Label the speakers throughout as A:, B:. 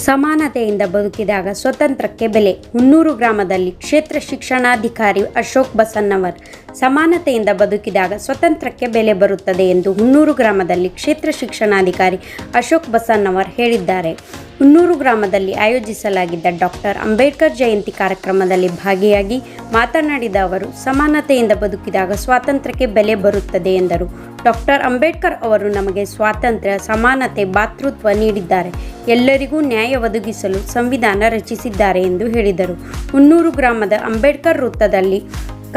A: ಸಮಾನತೆಯಿಂದ ಬದುಕಿದಾಗ ಸ್ವತಂತ್ರಕ್ಕೆ ಬೆಲೆ. ಹುನ್ನೂರು ಗ್ರಾಮದಲ್ಲಿ ಕ್ಷೇತ್ರ ಶಿಕ್ಷಣಾಧಿಕಾರಿ ಅಶೋಕ್ ಬಸನ್ನವರ್ ಸಮಾನತೆಯಿಂದ ಬದುಕಿದಾಗ ಸ್ವತಂತ್ರಕ್ಕೆ ಬೆಲೆ ಬರುತ್ತದೆ ಎಂದು ಹುನ್ನೂರು ಗ್ರಾಮದಲ್ಲಿ ಕ್ಷೇತ್ರ ಶಿಕ್ಷಣಾಧಿಕಾರಿ ಅಶೋಕ್ ಬಸನ್ನವರ್ ಹೇಳಿದ್ದಾರೆ. ಹುನ್ನೂರು ಗ್ರಾಮದಲ್ಲಿ ಆಯೋಜಿಸಲಾಗಿದ್ದ ಡಾಕ್ಟರ್ ಅಂಬೇಡ್ಕರ್ ಜಯಂತಿ ಕಾರ್ಯಕ್ರಮದಲ್ಲಿ ಭಾಗಿಯಾಗಿ ಮಾತನಾಡಿದ ಅವರು, ಸಮಾನತೆಯಿಂದ ಬದುಕಿದಾಗ ಸ್ವಾತಂತ್ರ್ಯಕ್ಕೆ ಬೆಲೆ ಬರುತ್ತದೆ ಎಂದರು. ಡಾಕ್ಟರ್ ಅಂಬೇಡ್ಕರ್ ಅವರು ನಮಗೆ ಸ್ವಾತಂತ್ರ್ಯ, ಸಮಾನತೆ, ಭಾತೃತ್ವ ನೀಡಿದ್ದಾರೆ. ಎಲ್ಲರಿಗೂ ನ್ಯಾಯ ಒದಗಿಸಲು ಸಂವಿಧಾನ ರಚಿಸಿದ್ದಾರೆ ಎಂದು ಹೇಳಿದರು. ಹುನ್ನೂರು ಗ್ರಾಮದ ಅಂಬೇಡ್ಕರ್ ವೃತ್ತದಲ್ಲಿ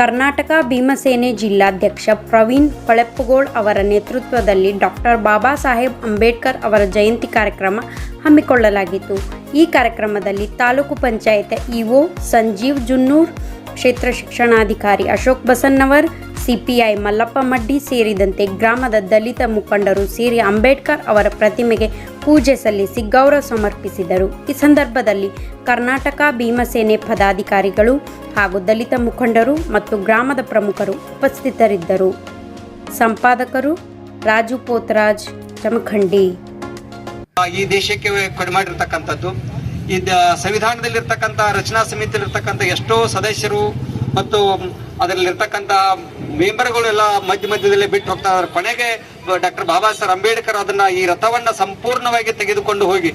A: ಕರ್ನಾಟಕ ಭೀಮಸೇನೆ ಜಿಲ್ಲಾಧ್ಯಕ್ಷ ಪ್ರವೀಣ್ ಹೊಳೆಪ್ಪಗೋಳ್ ಅವರ ನೇತೃತ್ವದಲ್ಲಿ ಡಾಕ್ಟರ್ ಬಾಬಾ ಸಾಹೇಬ್ ಅಂಬೇಡ್ಕರ್ ಅವರ ಜಯಂತಿ ಕಾರ್ಯಕ್ರಮ ಹಮ್ಮಿಕೊಳ್ಳಲಾಗಿತ್ತು. ಈ ಕಾರ್ಯಕ್ರಮದಲ್ಲಿ ತಾಲೂಕು ಪಂಚಾಯತ್ ಇಒ ಸಂಜೀವ್ ಜುನ್ನೂರ್, ಕ್ಷೇತ್ರ ಶಿಕ್ಷಣಾಧಿಕಾರಿ ಅಶೋಕ್ ಬಸನ್ನವರ್, ಸಿಪಿಐ ಮಲ್ಲಪ್ಪ ಮಡ್ಡಿ ಸೇರಿದಂತೆ ಗ್ರಾಮದ ದಲಿತ ಮುಖಂಡರು ಸೇರಿ ಅಂಬೇಡ್ಕರ್ ಅವರ ಪ್ರತಿಮೆಗೆ ಪೂಜೆ ಸಲ್ಲಿಸಿ ಗೌರವ ಸಮರ್ಪಿಸಿದರು. ಈ ಸಂದರ್ಭದಲ್ಲಿ ಕರ್ನಾಟಕ ಭೀಮಸೇನೆ ಪದಾಧಿಕಾರಿಗಳು ಹಾಗೂ ದಲಿತ ಮುಖಂಡರು ಮತ್ತು ಗ್ರಾಮದ ಪ್ರಮುಖರು ಉಪಸ್ಥಿತರಿದ್ದರು. ಸಂಪಾದಕರು ರಾಜು ಪೋತರಾಜ್, ಜಮಖಂಡಿ.
B: ಈ ದೇಶಕ್ಕೆ ಕೊಡಮಾಡಿರ್ತಕ್ಕಂಥದ್ದು ಈ ಸಂವಿಧಾನದಲ್ಲಿರ್ತಕ್ಕಂಥ ರಚನಾ ಸಮಿತಿಯಲ್ಲಿರ್ತಕ್ಕಂಥ ಎಷ್ಟೋ ಸದಸ್ಯರು ಮತ್ತು ಅದರಲ್ಲಿರ್ತಕ್ಕಂಥ ಮೆಂಬರ್ಗಳೆಲ್ಲ ಮಧ್ಯದಲ್ಲಿ ಬಿಟ್ಟು ಹೋಗ್ತಾ ಇದ್ದಾರೆ. ಕೊನೆಗೆ ಡಾಕ್ಟರ್ ಬಾಬಾ ಸಾಹೇಬ್ ಅಂಬೇಡ್ಕರ್ ಅದನ್ನ ಈ ರಥವನ್ನ ಸಂಪೂರ್ಣವಾಗಿ ತೆಗೆದುಕೊಂಡು ಹೋಗಿ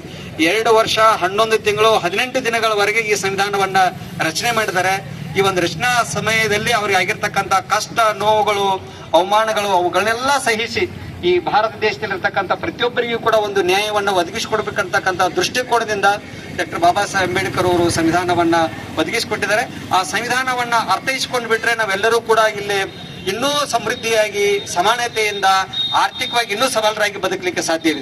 B: 2 ವರ್ಷ 11 ತಿಂಗಳು 18 ದಿನಗಳವರೆಗೆ ಈ ಸಂವಿಧಾನವನ್ನ ರಚನೆ ಮಾಡಿದ್ದಾರೆ. ಈ ಒಂದು ರಚನಾ ಸಮಯದಲ್ಲಿ ಅವರಿಗೆ ಆಗಿರ್ತಕ್ಕಂಥ ಕಷ್ಟ, ನೋವುಗಳು, ಅವಮಾನಗಳು ಅವುಗಳನ್ನೆಲ್ಲ ಸಹಿಸಿ ಈ ಭಾರತ ದೇಶದಲ್ಲಿರ್ತಕ್ಕಂಥ ಪ್ರತಿಯೊಬ್ಬರಿಗೂ ಕೂಡ ಒಂದು ನ್ಯಾಯವನ್ನು ಒದಗಿಸಿಕೊಡ್ಬೇಕಂತಕ್ಕಂಥ ದೃಷ್ಟಿಕೋನದಿಂದ ಡಾಕ್ಟರ್ ಬಾಬಾ ಸಾಹೇಬ್ ಅಂಬೇಡ್ಕರ್ ಅವರು ಸಂವಿಧಾನವನ್ನ ಒದಗಿಸಿಕೊಟ್ಟಿದ್ದಾರೆ. ಆ ಸಂವಿಧಾನವನ್ನ ಅರ್ಥೈಸಿಕೊಂಡು ಬಿಟ್ರೆ ನಾವೆಲ್ಲರೂ ಕೂಡ ಇಲ್ಲಿ ಇನ್ನೂ ಸಮೃದ್ಧಿಯಾಗಿ, ಸಮಾನತೆಯಿಂದ, ಆರ್ಥಿಕವಾಗಿ ಇನ್ನೂ ಸಬಲರಾಗಿ ಬದುಕಲಿಕ್ಕೆ ಸಾಧ್ಯವಿದೆ.